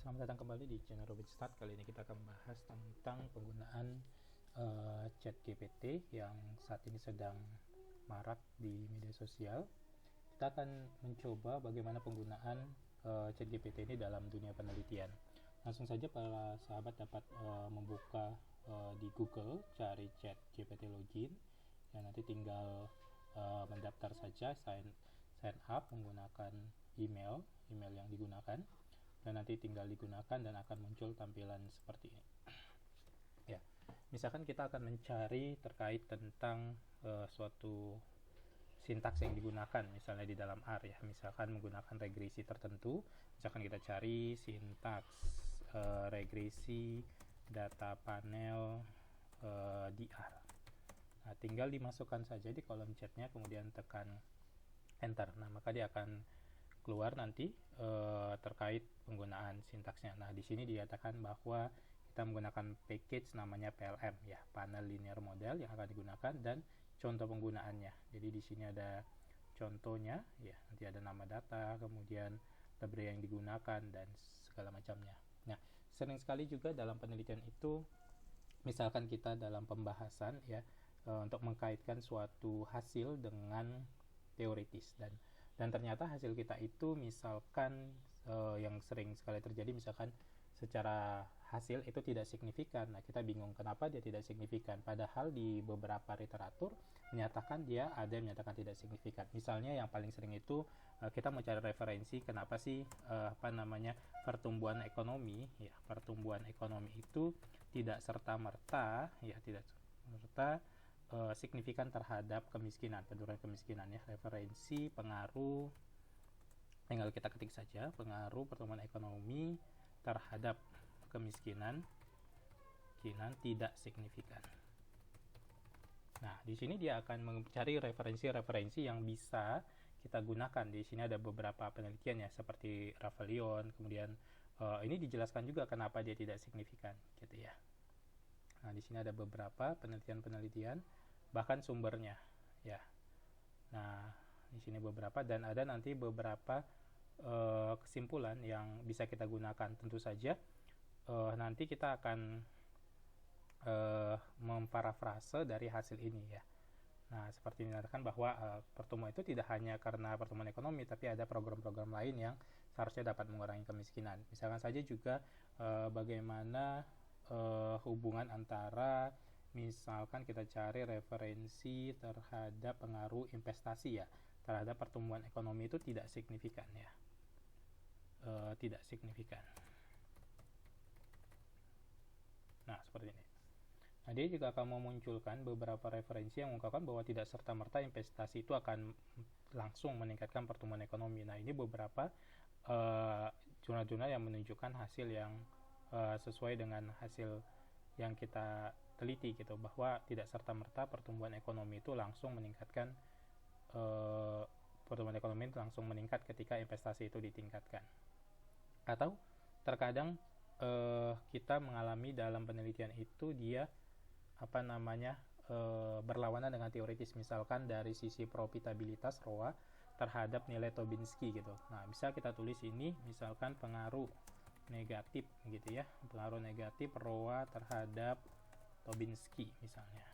Selamat datang kembali di channel Robin Start. Kali ini kita akan membahas tentang penggunaan ChatGPT yang saat ini sedang marak di media sosial. Kita akan mencoba bagaimana penggunaan ChatGPT ini dalam dunia penelitian. Langsung saja para sahabat dapat membuka di Google, cari ChatGPT login, dan nanti tinggal mendaftar saja, sign up menggunakan email yang digunakan, dan nanti tinggal digunakan dan akan muncul tampilan seperti ini. Ya, misalkan kita akan mencari terkait tentang suatu sintaks yang digunakan, misalnya di dalam R ya, misalkan menggunakan regresi tertentu. Misalkan kita cari sintaks regresi data panel di R. Nah, tinggal dimasukkan saja di kolom chatnya, kemudian tekan enter. Nah, maka dia akan keluar nanti terkait penggunaan sintaksnya. Nah, di sini dikatakan bahwa kita menggunakan package namanya PLM ya, Panel Linear Model yang akan digunakan, dan contoh penggunaannya. Jadi di sini ada contohnya ya, nanti ada nama data, kemudian library yang digunakan dan segala macamnya. Nah, sering sekali juga dalam penelitian itu, misalkan kita dalam pembahasan ya, untuk mengkaitkan suatu hasil dengan teoritis, dan ternyata hasil kita itu misalkan yang sering sekali terjadi, misalkan secara hasil itu tidak signifikan. Nah, kita bingung kenapa dia tidak signifikan, padahal di beberapa literatur menyatakan dia ada yang menyatakan tidak signifikan. Misalnya yang paling sering itu kita mencari referensi kenapa sih pertumbuhan ekonomi ya, pertumbuhan ekonomi itu tidak serta-merta signifikan terhadap kemiskinan, penurunan kemiskinan ya. Referensi pengaruh, tinggal kita ketik saja, pengaruh pertumbuhan ekonomi terhadap kemiskinan tidak signifikan. Nah, di sini dia akan mencari referensi-referensi yang bisa kita gunakan. Di sini ada beberapa penelitian ya, seperti Ravelion, kemudian ini dijelaskan juga kenapa dia tidak signifikan gitu ya. Nah, di sini ada beberapa penelitian, bahkan sumbernya ya. Nah, di sini beberapa, dan ada nanti beberapa kesimpulan yang bisa kita gunakan. Tentu saja nanti kita akan memparafrase dari hasil ini ya. Nah, seperti dinyatakan bahwa pertumbuhan itu tidak hanya karena pertumbuhan ekonomi, tapi ada program-program lain yang seharusnya dapat mengurangi kemiskinan. Misalkan saja juga bagaimana hubungan antara, misalkan kita cari referensi terhadap pengaruh investasi ya terhadap pertumbuhan ekonomi, itu tidak signifikan ya, tidak signifikan. Nah, seperti ini. Nah, dia juga akan memunculkan beberapa referensi yang mengungkapkan bahwa tidak serta-merta investasi itu akan langsung meningkatkan pertumbuhan ekonomi. Nah, ini beberapa jurnal-jurnal yang menunjukkan hasil yang sesuai dengan hasil yang kita teliti gitu, bahwa tidak serta-merta pertumbuhan ekonomi itu langsung meningkatkan pertumbuhan ekonomi itu langsung meningkat ketika investasi itu ditingkatkan. Atau terkadang kita mengalami dalam penelitian itu dia berlawanan dengan teoritis, misalkan dari sisi profitabilitas ROA terhadap nilai Tobinski gitu. Nah, bisa kita tulis ini misalkan pengaruh negatif gitu ya, pengaruh negatif ROA terhadap Tobinski misalnya,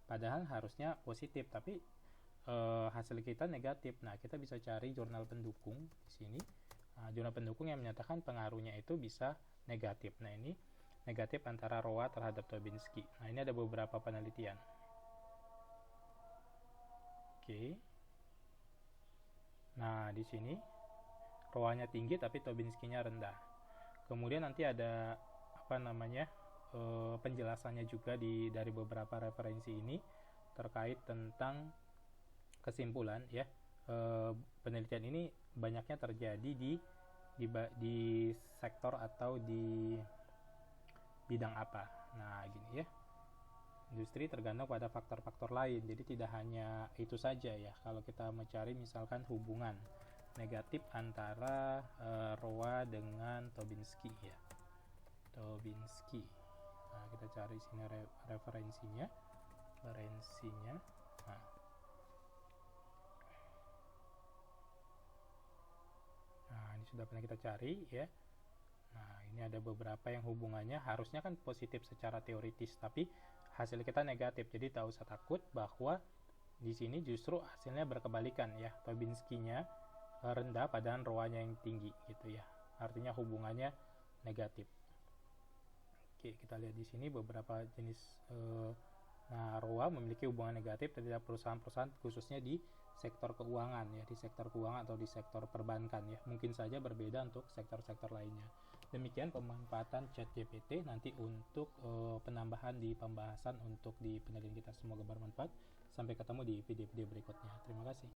padahal harusnya positif, tapi hasil kita negatif. Nah, kita bisa cari jurnal pendukung di sini, jurnal pendukung yang menyatakan pengaruhnya itu bisa negatif. Nah, ini negatif antara ROA terhadap Tobinski. Nah, ini ada beberapa penelitian. Oke. Nah, di sini ROA-nya tinggi tapi Tobinski-nya rendah. Kemudian nanti ada penjelasannya juga dari beberapa referensi ini terkait tentang kesimpulan ya. Penelitian ini banyaknya terjadi di sektor atau di bidang apa. Nah, gini ya. Industri tergantung pada faktor-faktor lain. Jadi tidak hanya itu saja ya. Kalau kita mencari misalkan hubungan negatif antara ROA dengan Tobinski ya. Tobinski. Nah, kita cari sini referensinya. Nah, ini sudah pernah kita cari ya. Nah, ini ada beberapa yang hubungannya harusnya kan positif secara teoritis, tapi hasil kita negatif. Jadi tak usah takut bahwa di sini justru hasilnya berkebalikan ya. Babinskinya rendah padahal ROA-nya yang tinggi gitu ya. Artinya hubungannya negatif. Oke, kita lihat di sini beberapa jenis ROA memiliki hubungan negatif terhadap perusahaan-perusahaan khususnya di sektor keuangan ya, di sektor keuangan atau di sektor perbankan ya. Mungkin saja berbeda untuk sektor-sektor lainnya. Demikian pemanfaatan ChatGPT nanti untuk penambahan di pembahasan untuk di penelitian kita. Semoga bermanfaat. Sampai ketemu di video-video berikutnya. Terima kasih.